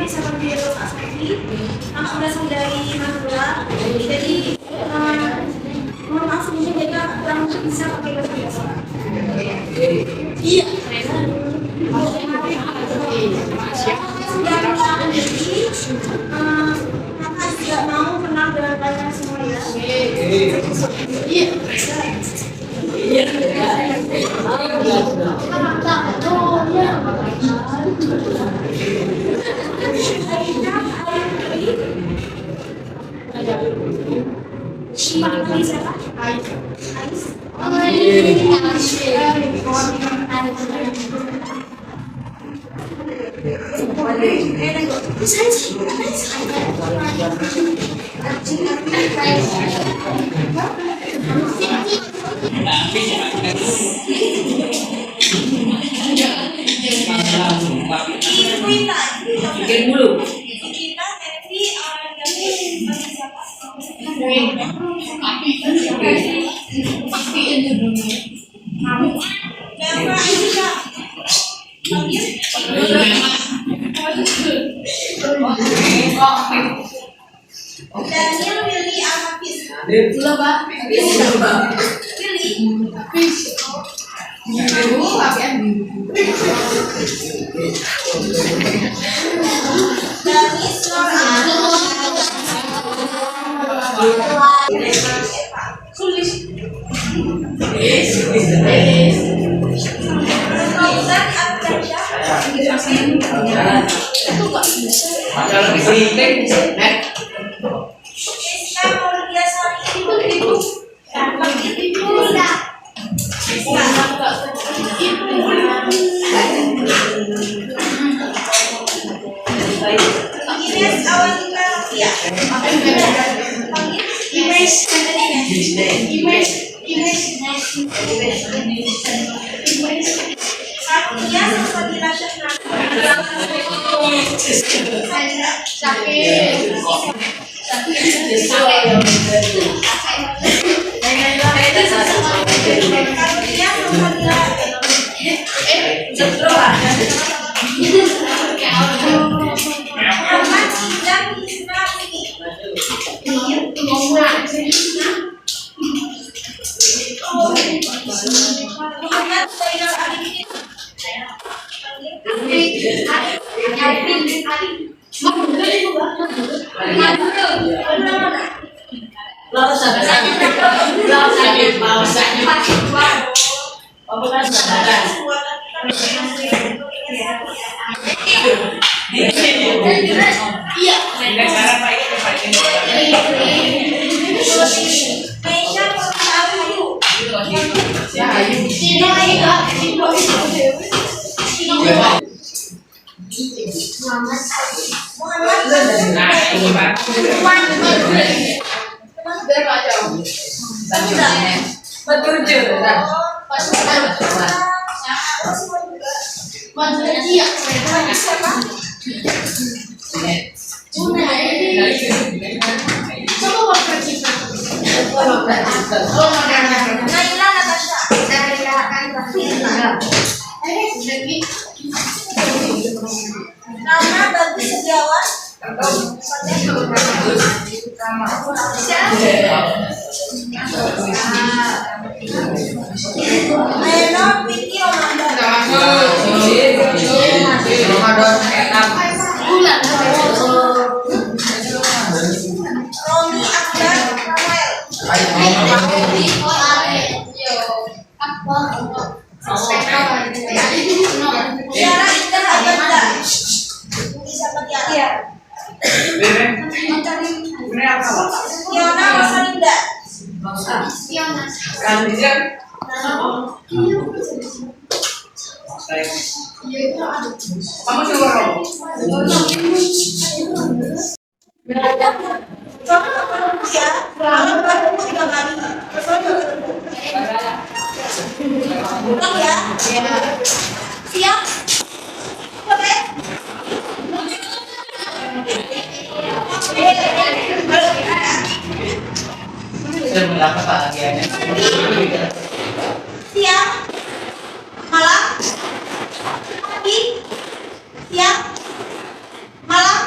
bisa panggil Pak Sandi, langsung datang dari Madura. Jadi mohon maaf sebelumnya Jaga kurang bisa pakai bahasa biasa. Iya. Sudah mengenal diri, kakak juga mau kenal dengan kalian semua ya. Iya. Daniel, Willy, Alfis. Belum, Pak. Willy. Danis, Sulis. Siang, malam, pagi, siang, malam,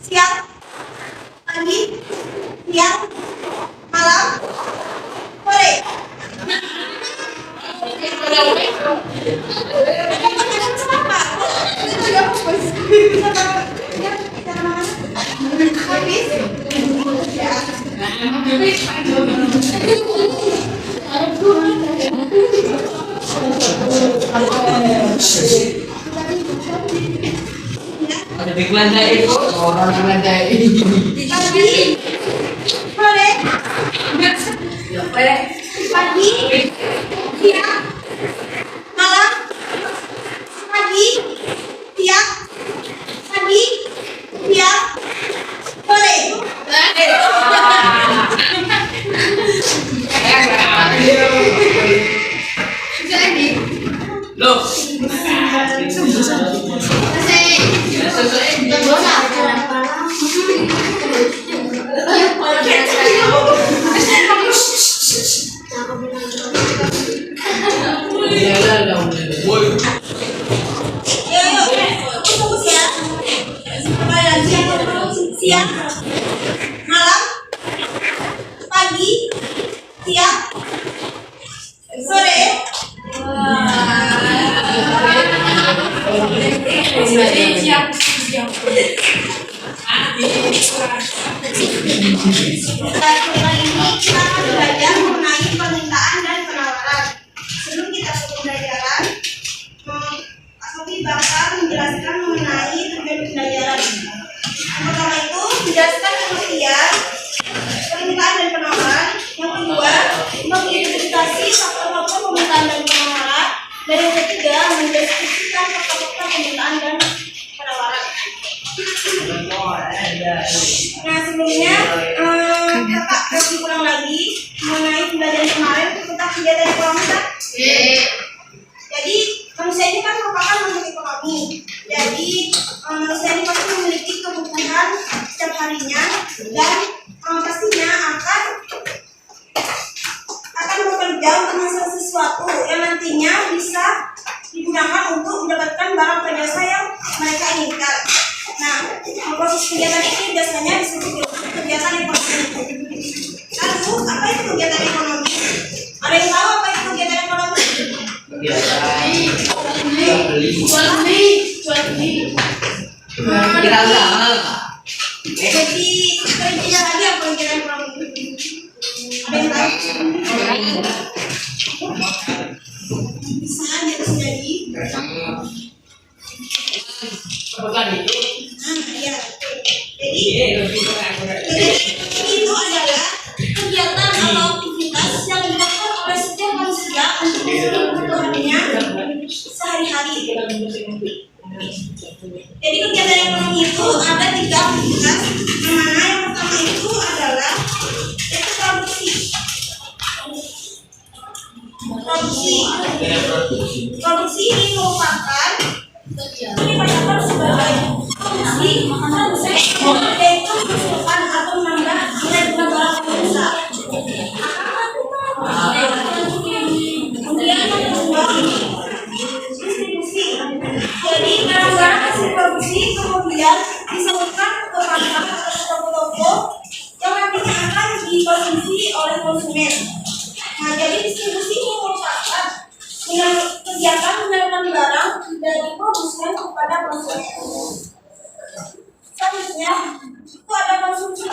siang, pagi, siang, malam, sore. Ada iklan jahit kok, orang iklan jahit. Pagi, sore, pagi, siang, malam, pagi, siang, pagi, siang, sore. Loh, Siang, malam, pagi, siang, sore. Kali ini kita akan belajar mengenai permintaan dan penawaran. Sebelum kita ke pembelajaran, Pak Sofi bakal menjelaskan mengenai tujuan pembelajaran. Yang pertama itu menjelaskan pengertian permintaan dan penawaran. Yang kedua, mengidentifikasi faktor-faktor permintaan dan penawaran. Dan yang ketiga, mendeskripsikan faktor-faktor permintaan dan penawaran. Nah, sebelumnya kakak kasih ulang lagi mengenai pembelajaran kemarin tentang kegiatan ekonomi kan? Jadi manusia ini kan merupakan makhluk ekonomi. Jadi manusia ini pasti memiliki kebutuhan setiap harinya dan pastinya akan bekerja untuk menghasilkan sesuatu yang nantinya bisa digunakan untuk mendapatkan barang atau jasa yang mereka inginkan. Nah, proses kegiatan ini biasanya disebut dengan kegiatan ekonomi. Lalu, apa itu kegiatan ekonomi? Ada yang tahu apa itu kegiatan ekonomi? Jual beli. Jadi, kerja lagi apa kegiatan ekonomi? Ada yang tahu? Bisa jadi. Iya. Jadi itu adalah kegiatan atau aktivitas yang dilakukan oleh setiap manusia untuk memenuhi kebutuhannya sehari-hari. Jadi kegiatan ekonomi itu ada 3 aktivitas. Yang mana yang pertama itu adalah produksi. Produksi ini merupakan dibayangkan sebagai produksi yaitu memasukkan atau menambah nilai guna barang atau jasa. Kemudian yang kedua distribusi. Jadi barang-barang hasil produksi kemudian disalurkan ke pasar atau toko-toko yang nantinya akan dikonsumsi oleh konsumen. Nah, jadi distribusi ini merupakan kegiatan menyalurkan barang dari produsen kepada konsumen. Selanjutnya itu ada konsumsi.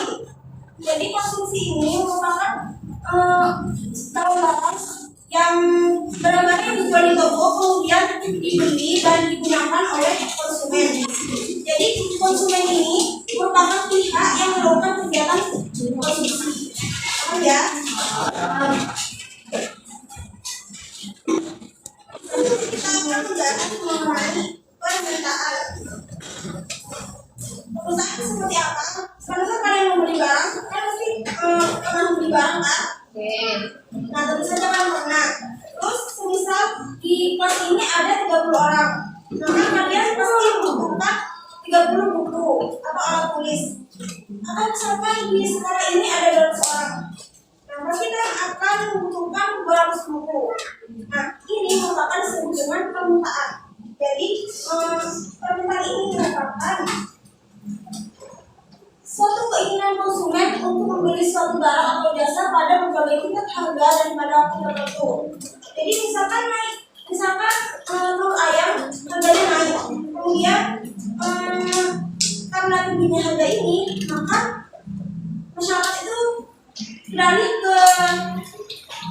Jadi konsumsi ini merupakan barang-barang yang dijual di toko kemudian dibeli dan digunakan oleh konsumen. Jadi konsumen ini merupakan pihak yang melakukan kegiatan konsumsi. Ya. Kita akan membahas mengenai permintaan. Permintaan itu seperti apa? Karena kalian membeli barang, kan pasti pernah membeli barang kan? Nah, tentu saja kan pernah. Terus, misal di kelas ini ada 30 orang, maka kalian pasti membutuhkan 30 buku atau alat tulis. Akan misalkan di sekolah ini ada 200 orang. Nah, pasti kan akan membutuhkan 200 buku. Nah, ini merupakan disebut dengan permintaan. Jadi, permintaan ini merupakan kebutuhan konsumen untuk membeli suatu barang atau jasa pada berbagai tingkat harga dan pada waktu tertentu. Jadi misalkan telur ayam harganya naik, kemudian karena tingginya harga ini, maka masyarakat itu beralih ke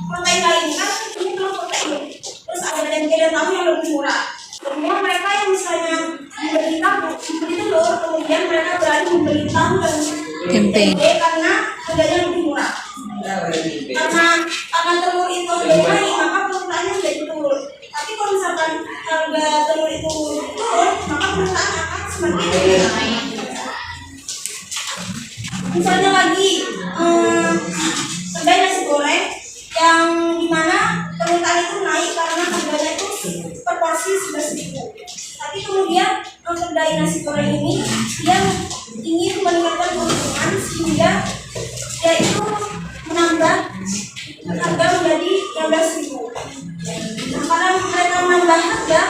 protein lain, kan ini telur protein. Terus ada dan tahu yang lebih murah. Kemudian mereka yang misalnya membeli telur, kemudian mereka beralih membeli tahu dan tempe karena harganya lebih murah. Karena telur itu harganya naik, maka permintaannya menjadi turun. Tapi kalau misalkan harga telur itu turun, maka permintaan akan semakin naik. Misalnya lagi kedai nasi goreng yang dimana permintaan itu naik karena harganya itu per porsi 11.000. Tapi kemudian kedai nasi goreng ini dia ingin meningkatkan keuntungan sehingga dia itu menambah harga menjadi 12.000. Nah, karena mereka menambah harga,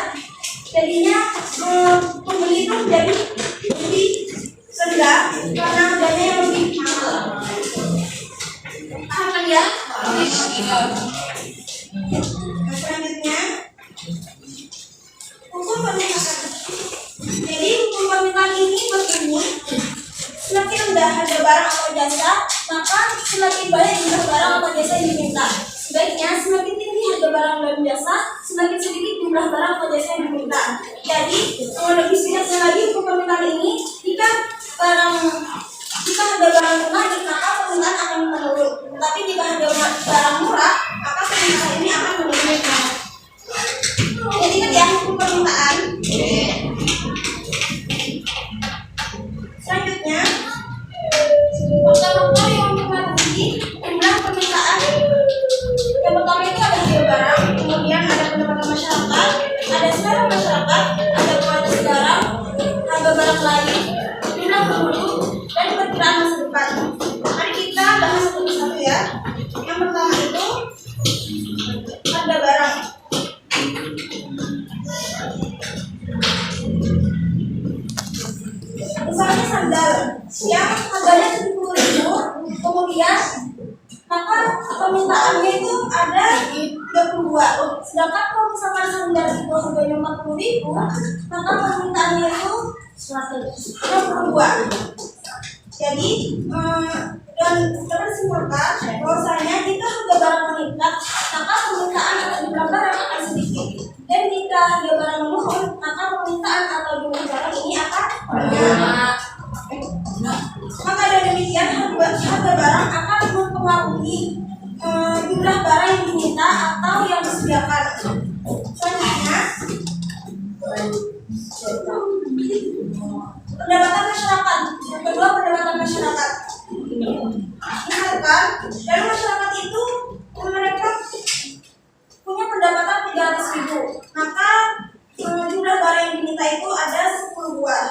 jadinya pembeli itu menjadi lebih rendah karena harganya yang lebih mahal. Paham kan ya? Selanjutnya hukum permintaan. Jadi hukum permintaan ini berbunyi semakin rendah harga barang atau jasa, maka semakin banyak jumlah barang atau jasa yang diminta. Sebaiknya semakin tinggi harga barang dan jasa, semakin sedikit jumlah barang atau jasa yang diminta. Jadi lebih singkatnya lagi hukum permintaan ini, jika harga barang naik, maka permintaan akan menurun. Tapi jika harga barang murah, maka permintaan ini akan menurun. Jadi kan ya hukum permintaan. Selanjutnya, faktor-faktor yang mempengaruhi jumlah permintaan. Yang pertama itu ada harga barang, kemudian ada pendapatan masyarakat, ada selera masyarakat, ada kualitas barang, harga barang lain, jumlah penduduk, dan perkiraan masa depan. Mari kita bahas satu persatu ya. Yang pertama itu harga barang. Misalnya sandal yang harganya 70.000, kemudian maka permintaannya itu ada 32. Sedangkan kalau misalkan sandal itu harganya 40.000, maka permintaannya itu 162. Jadi dan dapat disimpulkan bahwasanya jika harga barang meningkat, maka permintaan atau jumlah barang akan sedikit. Dan jika harga barang menurun, maka permintaan atau jumlah barang ini akan banyak. Maka dari demikian harga barang akan mempengaruhi jumlah barang yang diminta atau yang disediakan. Selanjutnya, pendapatan masyarakat. Yang kedua, pendapatan masyarakat. Misalkan dari masyarakat itu mereka punya pendapatan 300.000, maka jumlah barang yang diminta itu ada 10 buah.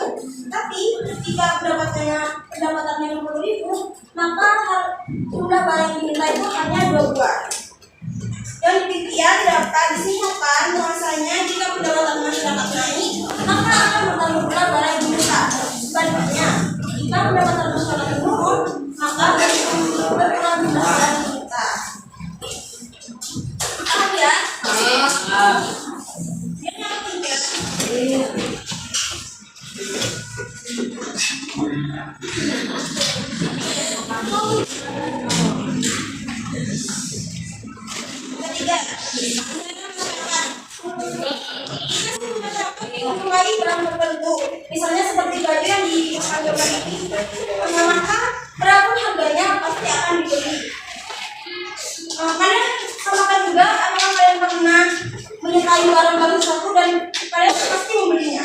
Tapi jika pendapatannya 60.000, maka jumlah barang yang diminta itu hanya 2 buah. Dan demikian dapat disimpulkan bahwasanya jika pendapatan masyarakat naik, maka akan bertambah pula barang yang diminta. Sebaliknya, jika pendapatan masyarakat menurun, maka berkurang jumlah barang yang diminta. Paham ya? Yang ketiga, mengenai barang tertentu, misalnya seperti baju yang di gambar ini, maka berapapun harganya pasti akan dibeli. Kalian samakan juga apakah kalian pernah menyukai barang baru satu dan kalian pasti membelinya.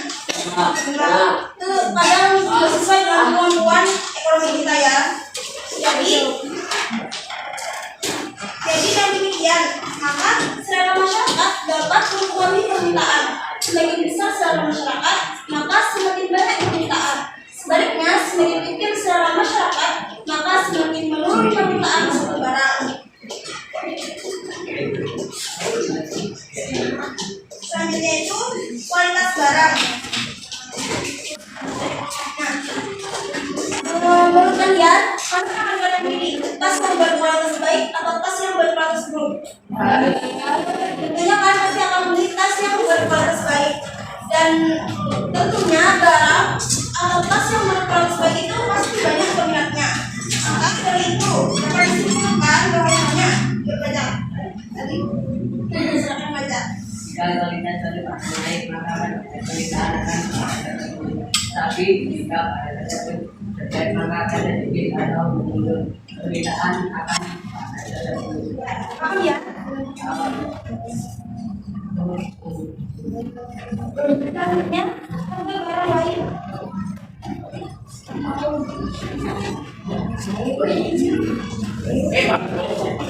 Kadang tidak sesuai dengan kemampuan ekonomi kita ya. Jadi dan demikian, maka selera masyarakat dapat mempengaruhi permintaan. Semakin besar selera masyarakat, maka semakin banyak permintaan. Sebaliknya, semakin kecil selera masyarakat, maka semakin menurun permintaan suatu barang. Selanjutnya itu kualitas barang. Nah, berkualitas baik atau tas yang berkualitas buruk? Tentunya kalian pasti akan membeli tas yang berkualitas baik. Dan tentunya barang atau tas yang berkualitas baik itu pasti banyak peminatnya. Maka dari itu dapat disimpulkan bahwasanya berbaca. Tadi silakan baca. Jika kualitas terlibat naik maka permintaan akan tapi jika pada tersebut terjadi maka akan sedikit atau menurun permintaan akan Paham ya? Selanjutnya harga barang lain.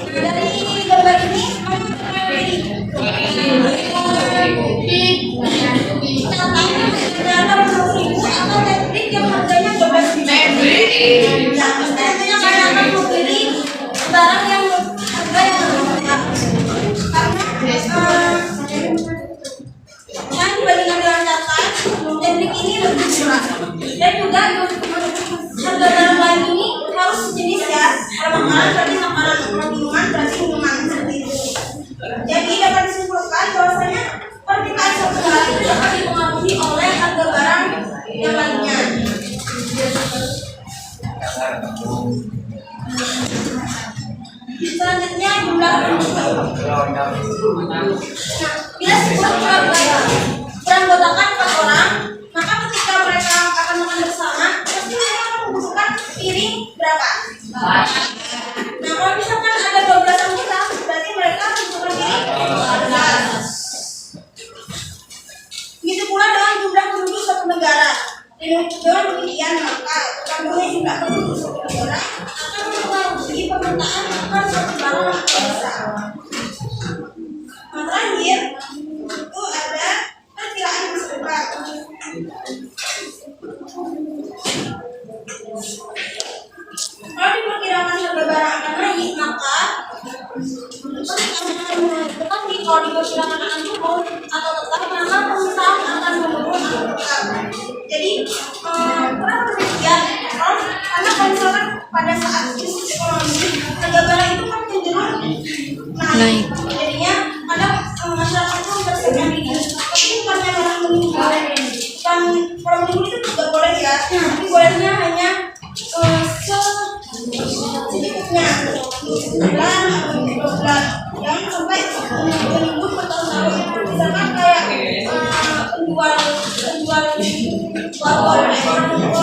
Dari gambar ini kamu ternyata ribu atau netrik yang harganya 12.000. Ya, tentunya kalian akan membeli barang yang harga yang terjangkau karena kan dibandingkan dengan catatan netrik ini lebih murah dan juga harga barang lain ini harus sejenis ya. Kalau makanan berarti makanan, kalau minuman berarti minuman seperti itu. Jadi dapat disimpulkan bahwasanya permintaan satu barang itu dapat dipengaruhi oleh harga barang yang lainnya. Selanjutnya jumlah penduduk. Bila sebuah beranggotakan 4 orang, maka ketika mereka akan makan bersama, pasti mereka akan membutuhkan piring berapa? Nah, kalau misalkan ada 12 anggota, berarti mereka membutuhkan piring 12. Begitu pula dengan jumlah penduduk suatu negara. Dengan demikian maka bertambahnya jumlah penduduk suatu negara akan mempengaruhi permintaan akan suatu barang atau jasa. Nah, terakhir itu ada perkiraan masa depan. Kalau diperkirakan harga barang akan naik, maka tetapi kalau diperkirakan akan turun atau tetap, maka permintaan akan menurun atau tetap. Jadi kenapa demikian? Karena kalau misalkan pada saat krisis ekonomi harga barang itu kan cenderung naik. Jadinya kadang masyarakat itu bersedia diri. Tapi bukannya barang meninggal. Kan kalau meninggal itu juga boleh ya. Tapi bolehnya hanya sedikitnya, sebulan atau 2 bulan. Jangan sampai menimbun bertahun-tahun. Misalkan kayak penjual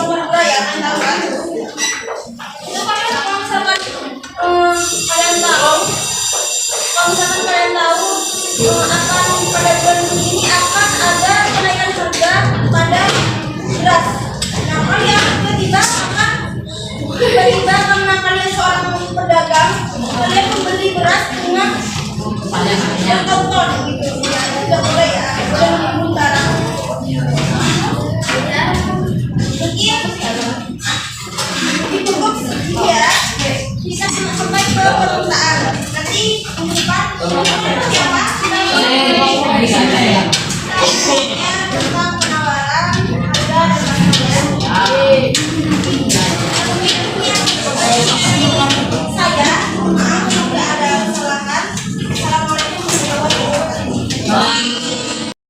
warga ya, kan tahu kan? Itu kalau misalkan kalian tahu akan pada bulan ini akan ada kenaikan harga pada beras. Nah, kalian tiba-tiba karena kalian seorang pedagang, kalian membeli beras dengan yang ton gitu. Ya, tidak boleh ya, boleh menimbun barang. Ditutup ya, bisa sampai ke permintaan. Nanti minggu depan siapa?